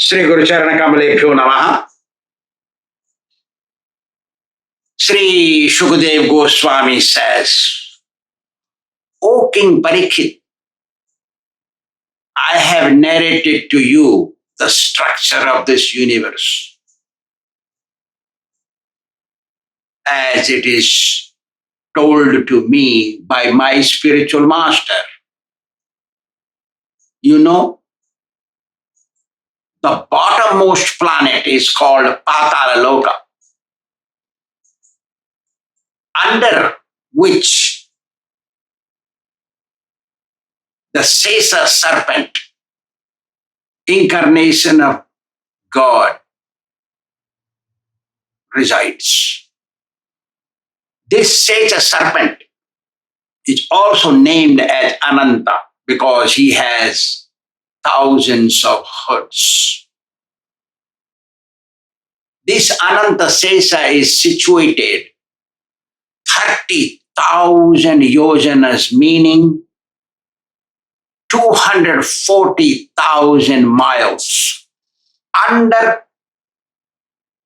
Sri Guru Charana Kamalebhyo Namaha. Sri Shukadev Goswami says, O King Parikshit, I have narrated to you the structure of this universe as it is told to me by my spiritual master. You know, the bottommost planet is called Patāla-loka, under which the Sesa serpent, incarnation of God, resides. This Sesa serpent is also named as Ananta because he has thousands of hoods. This Ananta Sesa is situated 30,000 yojanas, meaning 240,000 miles under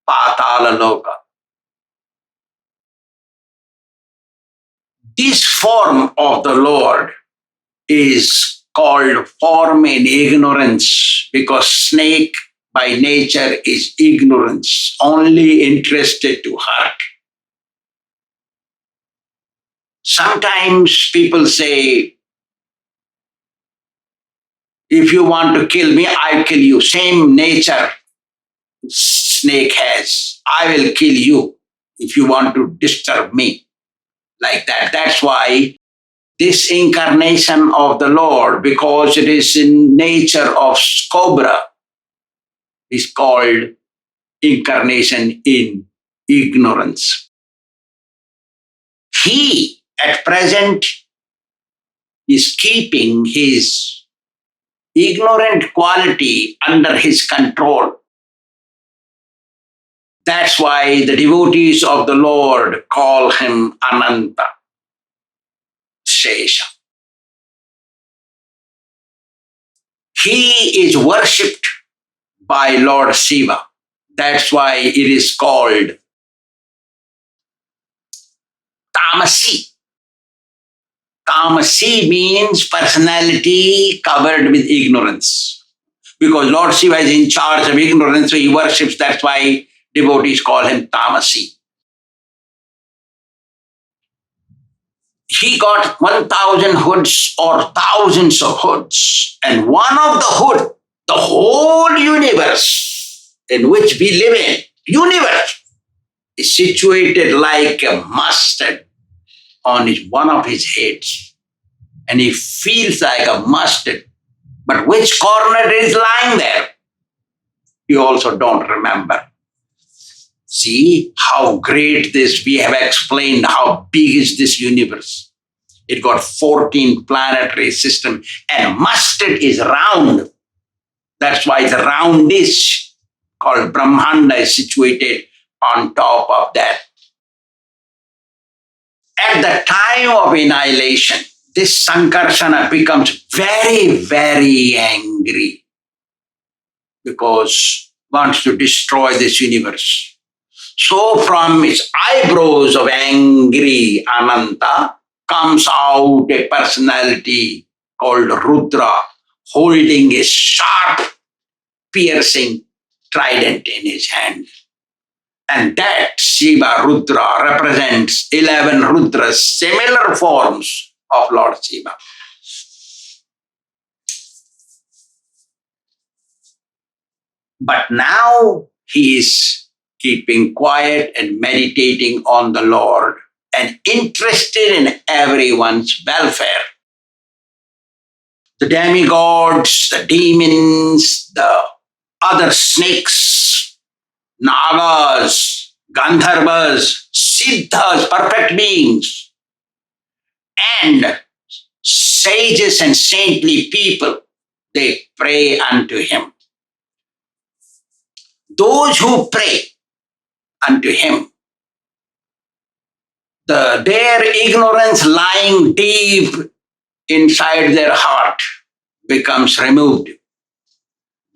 Patāla-loka. This form of the Lord is called form in ignorance because snake by nature is ignorance, only interested to hurt. Sometimes people say, if you want to kill me, I'll kill you. Same nature snake has. I will kill you if you want to disturb me. Like that. That's why this incarnation of the Lord, because it is in nature of cobra, is called incarnation in ignorance. He, at present, is keeping his ignorant quality under his control. That's why the devotees of the Lord call him Ananta Sesha. He is worshipped by Lord Shiva. That's why it is called Tamasi. Tamasi means personality covered with ignorance. Because Lord Shiva is in charge of ignorance, so he worships. That's why devotees call him Tamasi. He got 1,000 hoods or thousands of hoods. And one of the hood, the whole universe in which we live in, universe, is situated like a mustard on one of his heads. And he feels like a mustard. But which corner it is lying there, you also don't remember. See how great this, we have explained how big is this universe. It got 14 planetary systems and mustard is round. That's why the round dish called Brahmanda is situated on top of that. At the time of annihilation, this Sankarsana becomes very, very angry because wants to destroy this universe. So from his eyebrows of angry Ananta comes out a personality called Rudra, holding a sharp, piercing trident in his hand. And that Shiva Rudra represents 11 Rudras, similar forms of Lord Shiva. But now he is keeping quiet and meditating on the Lord and interested in everyone's welfare. The demigods, the demons, the other snakes, Nagas, Gandharvas, Siddhas, perfect beings, and sages and saintly people, they pray unto him. Those who pray unto him, their ignorance lying deep inside their heart becomes removed.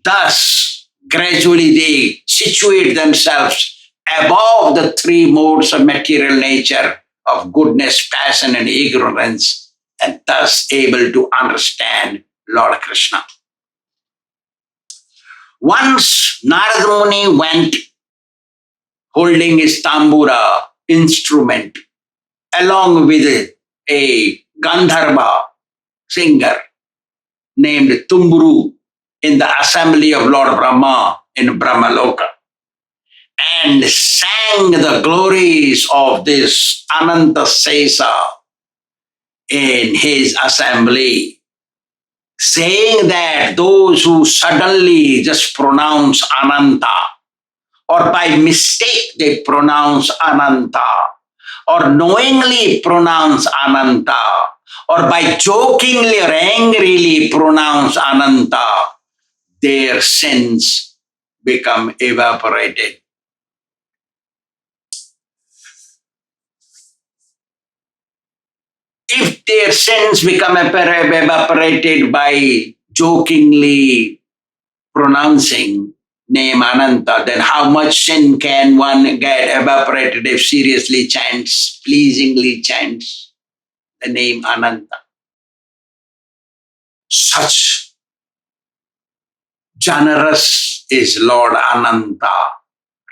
Thus, Gradually they situate themselves above the three modes of material nature of goodness, passion, and ignorance, and thus able to understand Lord Krishna. Once Narada Muni went holding his tambura instrument along with a Gandharva singer named Tumburu in the assembly of Lord Brahma in Brahmaloka, and sang the glories of this Ananta Sesa in his assembly, saying that those who suddenly just pronounce Ananta, or by mistake they pronounce Ananta, or knowingly pronounce Ananta, or by jokingly or angrily pronounce Ananta, their sins become evaporated. If their sins become evaporated by jokingly pronouncing name Ananta, then how much sin can one get evaporated if seriously chants, pleasingly chants the name Ananta? Such generous is Lord Ananta,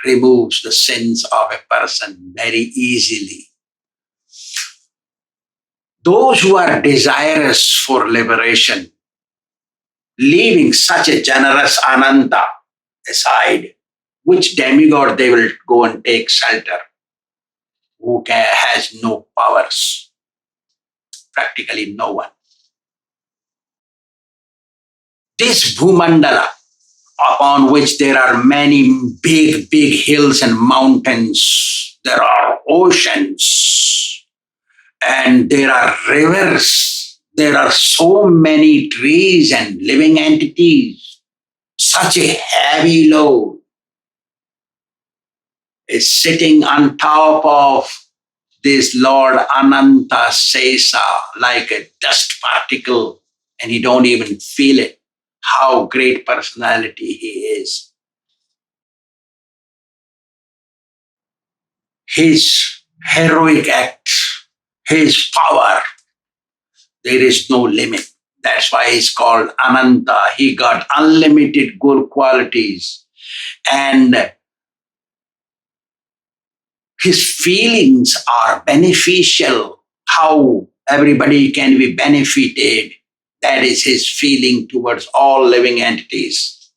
removes the sins of a person very easily. Those who are desirous for liberation, leaving such a generous Ananta aside, which demigod they will go and take shelter? Who has no powers? Practically no one. This Bhumandala, upon which there are many big hills and mountains, there are oceans, and there are rivers, there are so many trees and living entities, such a heavy load is sitting on top of this Lord Ananta Sesa like a dust particle, and he don't even feel it. How great personality he is. His heroic acts, his power, there is no limit. That's why he's called Ananta. He got unlimited good qualities. And his feelings are beneficial. How everybody can be benefited. That is his feeling towards all living entities,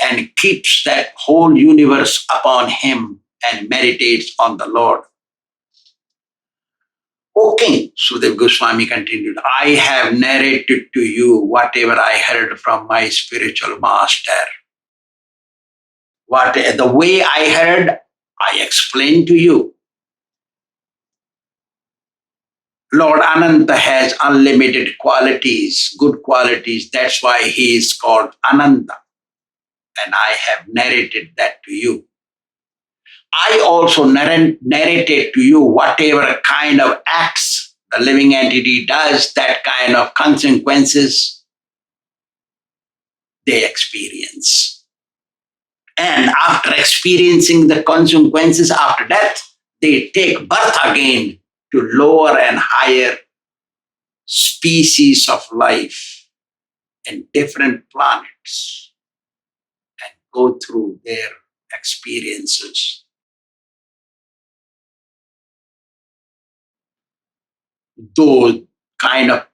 and keeps that whole universe upon him and meditates on the Lord. O King, Sukadeva Goswami continued, I have narrated to you whatever I heard from my spiritual master. The way I heard, I explained to you. Lord Ananta has unlimited qualities, good qualities. That's why he is called Ananta. And I have narrated that to you. I also narrated to you whatever kind of acts the living entity does, that kind of consequences they experience. And after experiencing the consequences after death, they take birth again to lower and higher species of life in different planets and go through their experiences. Those kind of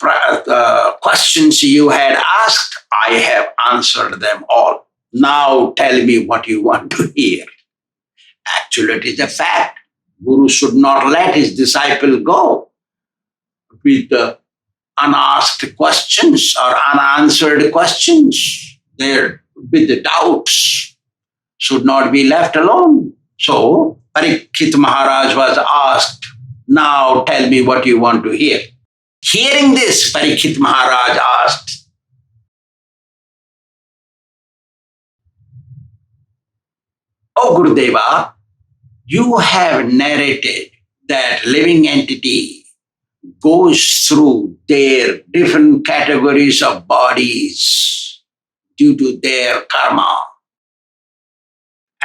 questions you had asked, I have answered them all. Now tell me what you want to hear. Actually, it is a fact. Guru should not let his disciple go with unasked questions or unanswered questions. There, with the doubts, should not be left alone. So, Parikshit Maharaj was asked, now tell me what you want to hear. Hearing this, Parikshit Maharaj asked, Oh Gurudeva, you have narrated that living entity goes through their different categories of bodies due to their karma.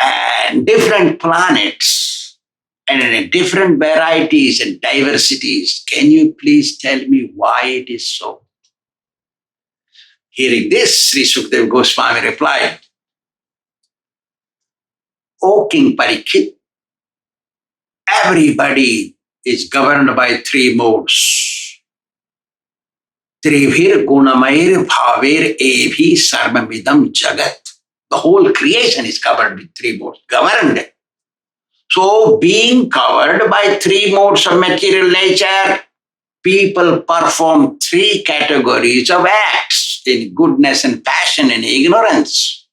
and different planets and in different varieties and diversities. Can you please tell me why it is so? Hearing this, Sri Sukadeva Goswami replied, O King Parikshit, everybody is governed by three modes. Trivir gunamair bhavir evi sarvamidam jagat. The whole creation is covered with three modes, governed. So, being covered by three modes of material nature, people perform three categories of acts in goodness and passion and ignorance.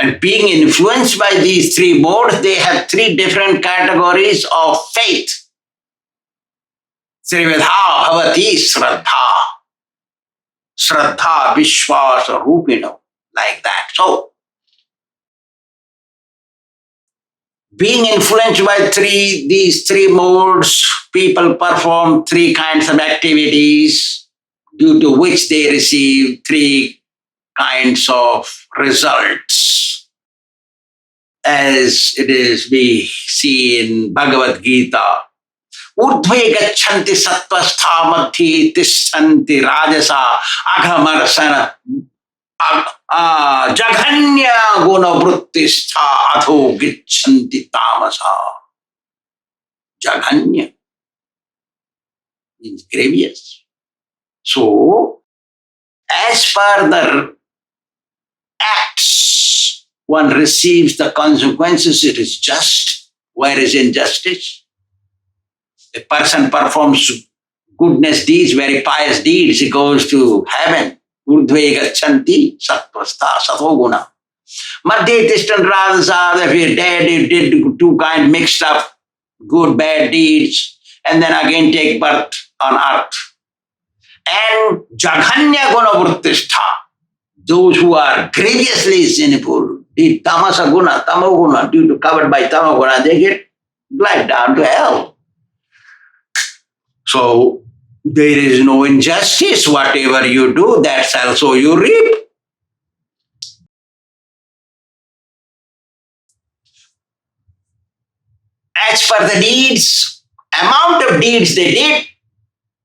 And being influenced by these three modes, they have three different categories of faith. Trividha bhavati shraddha. Shraddha vishwasa rupino. Like that. So, being influenced by these three modes, people perform three kinds of activities due to which they receive three kinds of results. As it is, we see in Bhagavad Gita, Urdhve gachanti sattvastha madhi tissanti rajasa aghamarasana jaghanya guna vrittistha adho gichanti tamasa. Jaghanya means grievous. So, as per the acts, one receives the consequences. It is just. Where is injustice? A person performs goodness deeds, very pious deeds, he goes to heaven. Urdhve gachanti sattvastha satoguna. Madhya tistan rajasa, if you're dead, you did two kind mixed up good, bad deeds, and then again take birth on earth. And jaghanya guna vrittistha, those who are grievously sinful, did tamasa guna, tamoguna, due to covered by tamoguna, they get dragged down to hell. So, there is no injustice. Whatever you do, that's also you reap. As per the deeds, amount of deeds they did,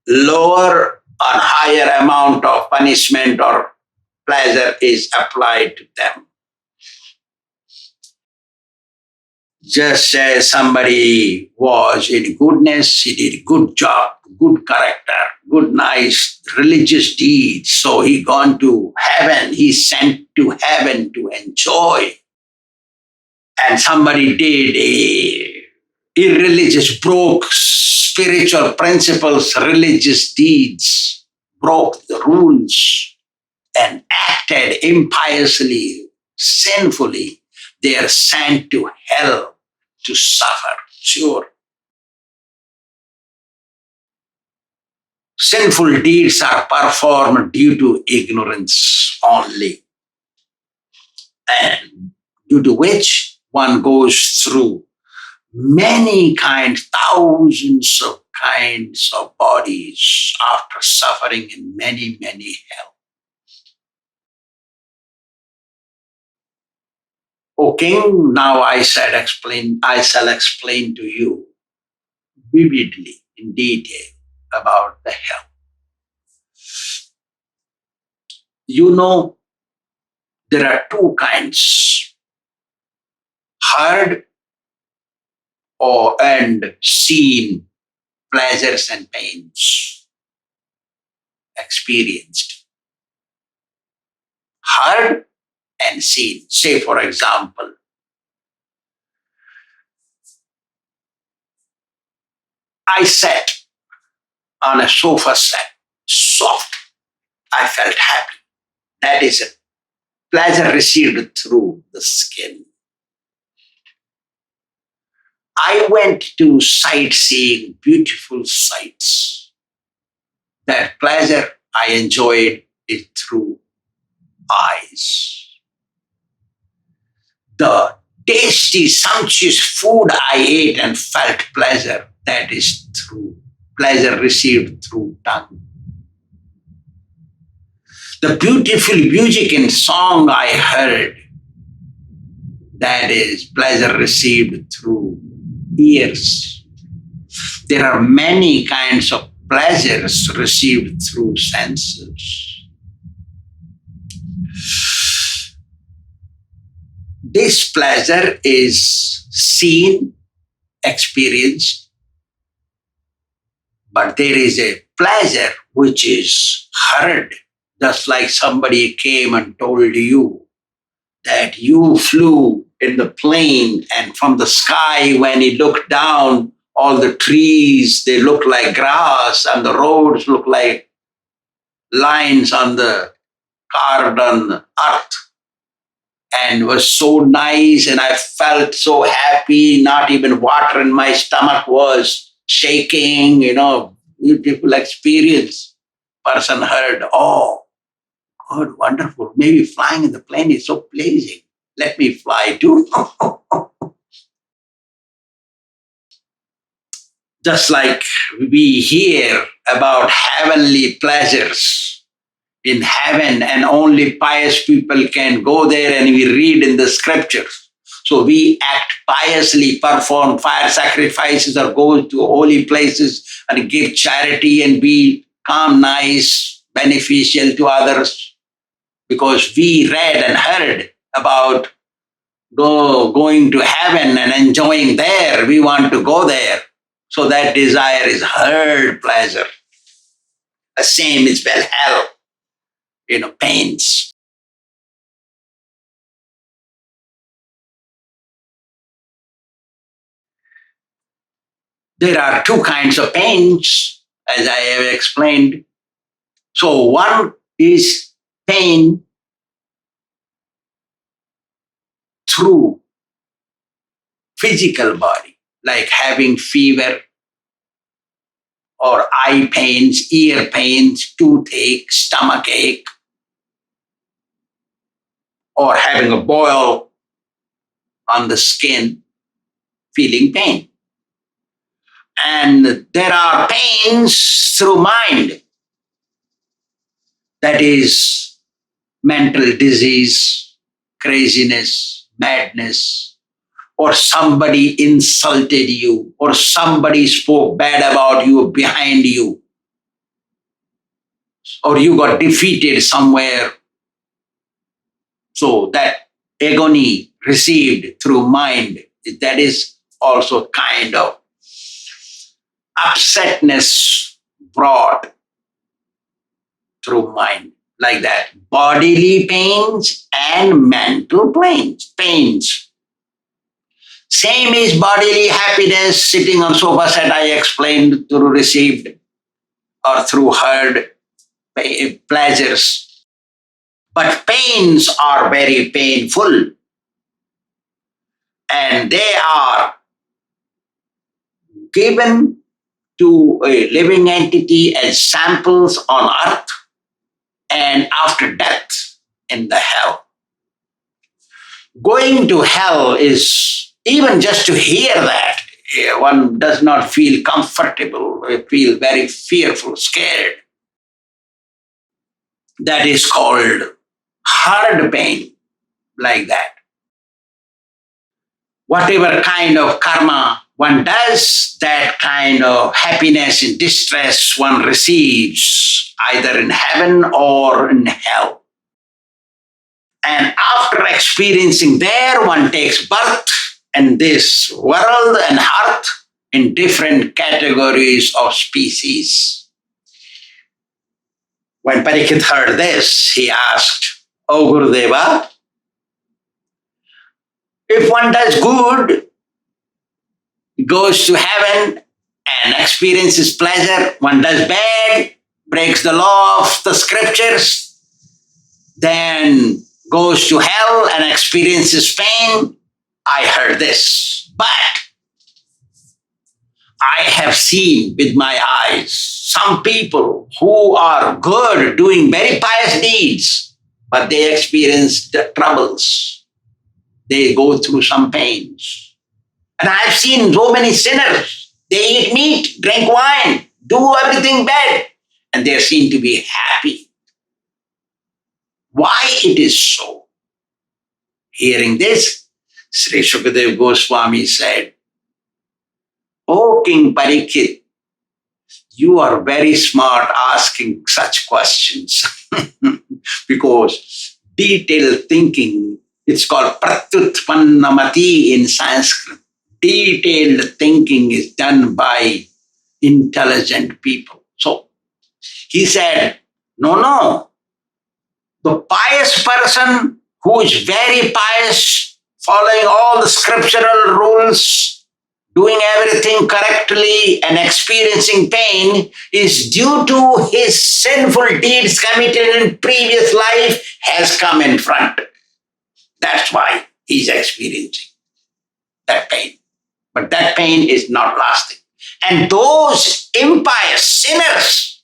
lower or higher amount of punishment or pleasure is applied to them. Just as somebody was in goodness, he did good job, good character, good, nice, religious deeds. So he gone to heaven, he's sent to heaven to enjoy. And somebody did irreligious, broke spiritual principles, religious deeds, broke the rules, and acted impiously, sinfully. They are sent to hell to suffer, sure. Sinful deeds are performed due to ignorance only, and due to which one goes through many kinds, thousands of kinds of bodies after suffering in many, many hell. O King, now I shall explain to you vividly, in detail, about the hell. You know, there are two kinds, heard and seen pleasures and pains, experienced. Heard and seen. Say, for example, I sat on a sofa set, soft. I felt happy. That is a pleasure received through the skin. I went to sightseeing beautiful sights. That pleasure, I enjoyed it through eyes. The tasty, sumptuous food I ate and felt pleasure, that is through pleasure received through tongue. The beautiful music and song I heard, That is pleasure received through ears. There are many kinds of pleasures received through senses. This pleasure is seen, experienced, but there is a pleasure which is heard, just like somebody came and told you that you flew in the plane, and from the sky when you look down, all the trees, they look like grass, and the roads look like lines on the carved on the earth. And it was so nice, and I felt so happy, not even water in my stomach was shaking, beautiful experience. Person heard, oh, God, wonderful. Maybe flying in the plane is so pleasing. Let me fly too. Just like we hear about heavenly pleasures in heaven, and only pious people can go there, and we read in the scriptures. So we act piously, perform fire sacrifices, or go to holy places and give charity and be calm, nice, beneficial to others. Because we read and heard about going to heaven and enjoying there. We want to go there. So that desire is heard pleasure. The same is well hell, pains. There are two kinds of pains, as I have explained. So one is pain through physical body, like having fever, or eye pains, ear pains, toothache, stomach ache, or having a boil on the skin, feeling pain. And there are pains through mind. That is mental disease, craziness, madness, or somebody insulted you, or somebody spoke bad about you behind you, or you got defeated somewhere. So that agony received through mind, that is also kind of upsetness brought through mind, like that. Bodily pains and mental pains. Same is bodily happiness, sitting on sofa set, I explained, through received or through heard pleasures. But pains are very painful, and they are given to a living entity as samples on earth and after death in the hell. Going to hell is, even just to hear that, one does not feel comfortable, feel very fearful, scared. That is called hard pain, like that. Whatever kind of karma one does, that kind of happiness and distress one receives, either in heaven or in hell. And after experiencing there, one takes birth in this world and earth in different categories of species. When Parikshit heard this, he asked, "O Gurudeva, if one does good, goes to heaven and experiences pleasure, one does bad, breaks the law of the scriptures, then goes to hell and experiences pain. I heard this, but I have seen with my eyes some people who are good, doing very pious deeds, but they experience the troubles. They go through some pains. And I've seen so many sinners. They eat meat, drink wine, do everything bad, and they seem to be happy. Why it is so?" Hearing this, Sri Shukadeva Goswami said, "O King Parikshit, you are very smart asking such questions." Because detailed thinking, it's called pratyutpannamati in Sanskrit. Detailed thinking is done by intelligent people. So he said, no. The pious person who is very pious, following all the scriptural rules, doing everything correctly and experiencing pain is due to his sinful deeds committed in previous life has come in front. That's why he's experiencing that pain. But that pain is not lasting. And those impious sinners,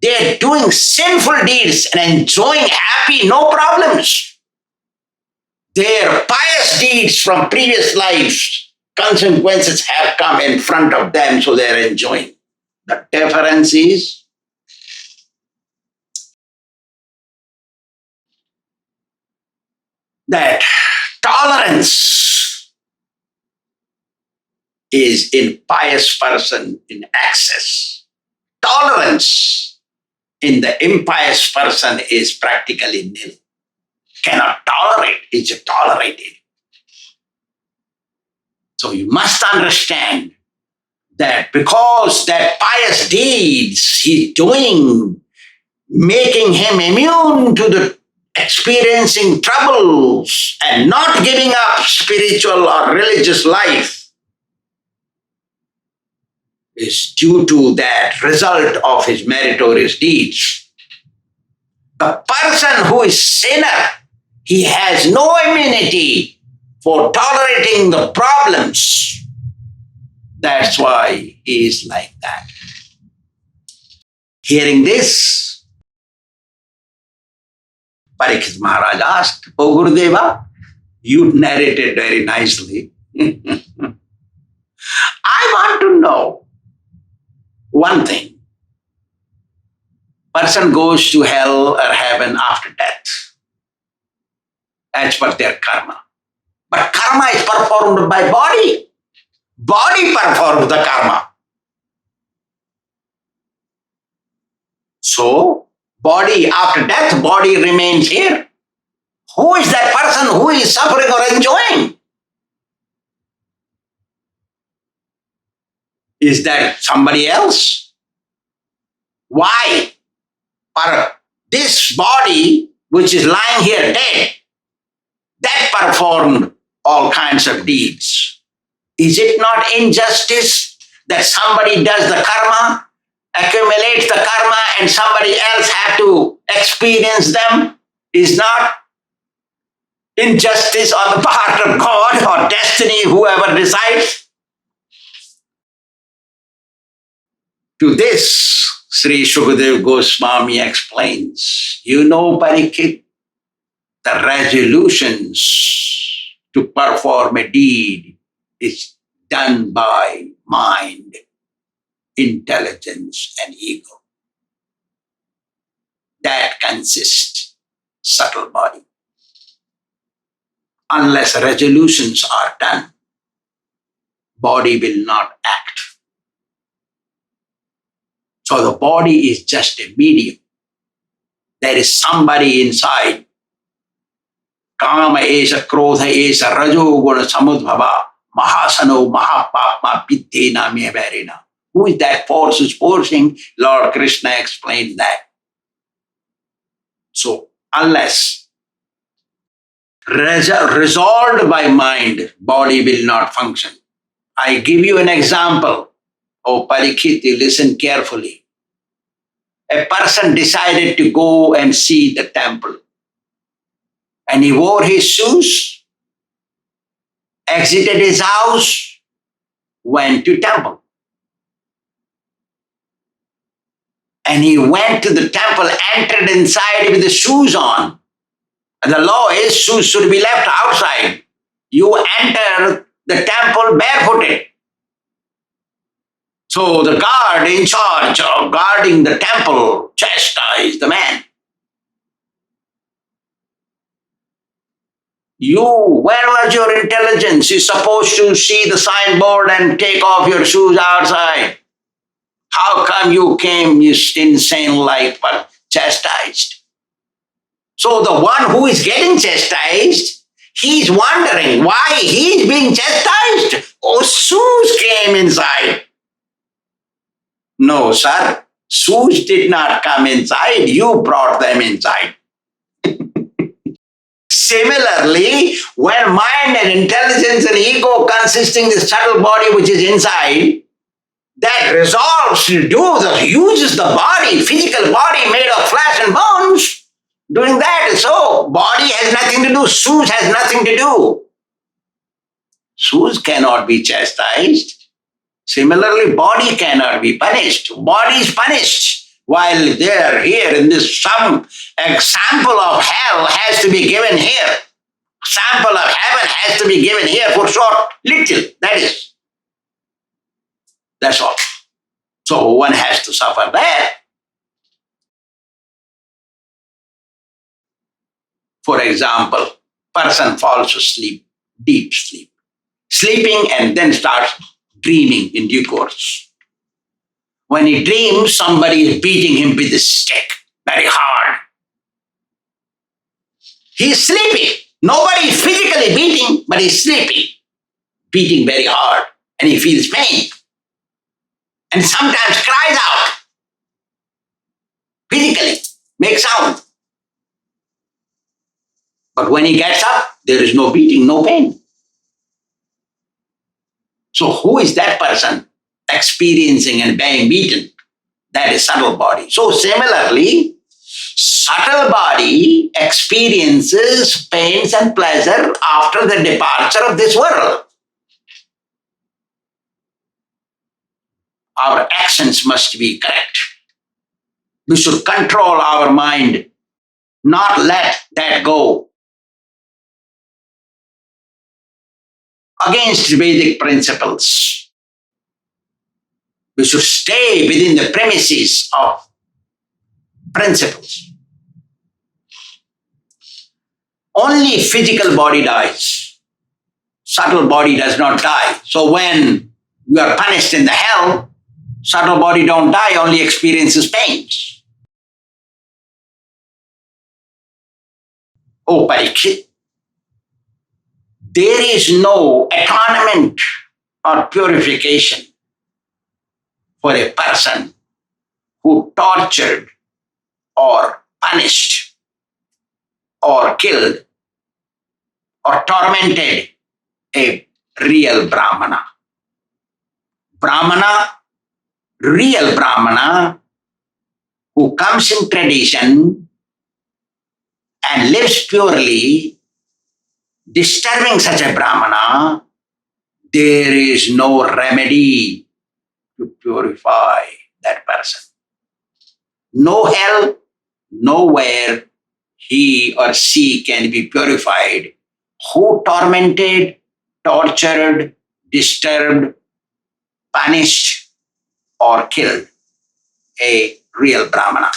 they're doing sinful deeds and enjoying happy, no problems. Their pious deeds from previous lives, consequences have come in front of them, so they're enjoying. The difference is that tolerance is in pious person in excess. Tolerance in the impious person is practically nil. Cannot tolerate, it's tolerated. So you must understand that because that pious deeds he's doing, making him immune to the experiencing troubles and not giving up spiritual or religious life, is due to that result of his meritorious deeds. The person who is sinner, he has no immunity for tolerating the problems. That's why he is like that. Hearing this, Parikshit Maharaj asked, "O Gurudeva, you narrated very nicely. I want to know one thing. Person goes to hell or heaven after death, as per their karma. But karma is performed by body. Body performs the karma. So, body after death, body remains here. Who is that person who is suffering or enjoying? Is that somebody else? Why? For this body, which is lying here dead, that performed all kinds of deeds. Is it not injustice that somebody does the karma, accumulates the karma, and somebody else have to experience them? Is not injustice on the part of God or destiny, whoever decides? To this, Sri Shukadeva Goswami explains, you know, Parikshit, the resolutions to perform a deed is done by mind, intelligence, and ego. That consists subtle body. Unless resolutions are done, body will not act. So the body is just a medium. There is somebody inside. Kama esa, krodha esa, rajo guna samudbhava, mahasano mahapapma pittena mevarena. Who is that force who's forcing? Lord Kṛṣṇa explained that. So unless resolved by mind, body will not function. I give you an example. Oh, Parikshit, listen carefully. A person decided to go and see the temple. And he wore his shoes, exited his house, went to temple. And he went to the temple, entered inside with the shoes on. And the law is shoes should be left outside. You enter the temple barefooted. So the guard in charge of guarding the temple chastised the man. Where was your intelligence? You're supposed to see the signboard and take off your shoes outside. How come you came insane like but chastised? So the one who is getting chastised, he's wondering why he's being chastised. Oh, shoes came inside. No, sir. Shoes did not come inside. You brought them inside. Similarly, when mind and intelligence and ego consisting the subtle body which is inside, that resolves to uses the body, physical body made of flesh and bones, doing that. So, body has nothing to do, shoes has nothing to do. Shoes cannot be chastised. Similarly, body cannot be punished. Body is punished. While there, here, in this, some example of hell has to be given here. Sample of heaven has to be given here for short, little. That's all. So one has to suffer that. For example, person falls asleep, deep sleep, sleeping and then starts dreaming in due course. When he dreams, somebody is beating him with a stick very hard. He is sleepy. Nobody is physically beating, but he's sleepy, beating very hard, and he feels pain. And sometimes cries out, physically, makes sound. But when he gets up, there is no beating, no pain. So who is that person experiencing and being beaten? That is subtle body. So similarly, subtle body experiences pains and pleasure after the departure of this world. Our actions must be correct. We should control our mind, not let that go. Against Vedic principles. We should stay within the premises of principles. Only physical body dies. Subtle body does not die. So when you are punished in the hell, subtle body don't die, only experiences pains. Oh, Parikshit, there is no atonement or purification for a person who tortured or punished or killed or tormented a real Brahmana. Real Brahmana, who comes in tradition and lives purely, disturbing such a Brahmana, there is no remedy to purify that person. No hell, nowhere he or she can be purified who tormented, tortured, disturbed, punished, or killed a real Brahmana.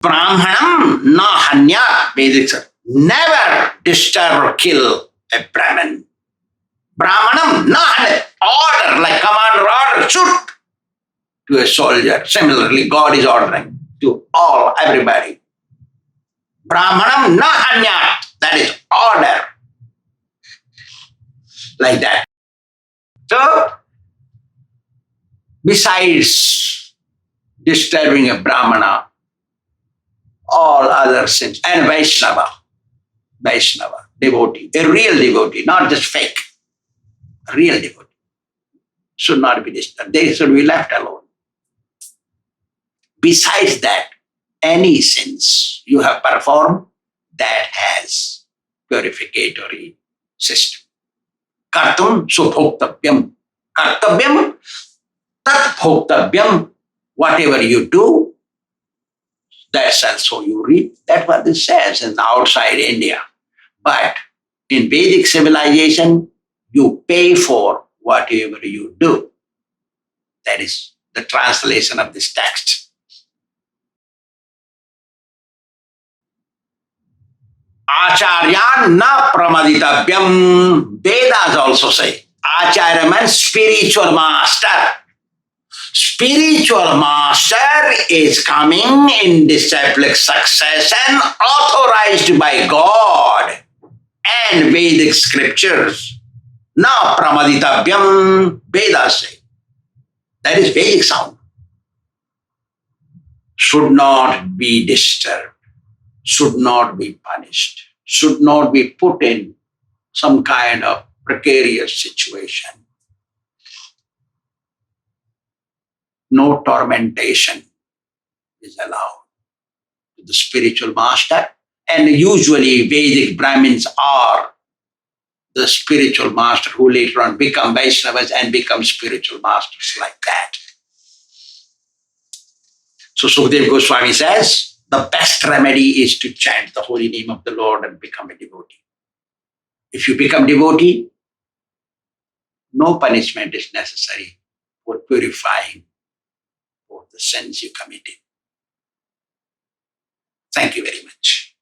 Brahmanam na hanya, Vedic says, never disturb or kill a Brahmin. Brahmanam na hanya, order, like commander order, shoot to a soldier. Similarly, God is ordering to everybody. Brahmanam na hanya, that is order. Like that. So, besides disturbing a Brahmana, all other sins, and Vaishnava, devotee, a real devotee, not just fake, a real devotee, should not be disturbed. They should be left alone. Besides that, any sins you have performed, that has purificatory system. Kartum subhoktavyam. Kartavyam tat bhoktavyam. Whatever you do, that's also you reap. That's what this says in outside India. But in Vedic civilization, you pay for whatever you do. That is the translation of this text. Āchārya na pramaditavyam. Vedas also say, Āchārya means spiritual master. Spiritual master is coming in disciplic succession authorized by God and Vedic scriptures. Na pramaditavyam, Vedas say. That is Vedic sound. Should not be disturbed, should not be punished, should not be put in some kind of precarious situation. No tormentation is allowed to the spiritual master. And usually Vedic Brahmins are the spiritual master who later on become Vaishnavas and become spiritual masters like that. So Sukadeva Goswami says, the best remedy is to chant the holy name of the Lord and become a devotee. If you become devotee, no punishment is necessary for purifying for the sins you committed. Thank you very much.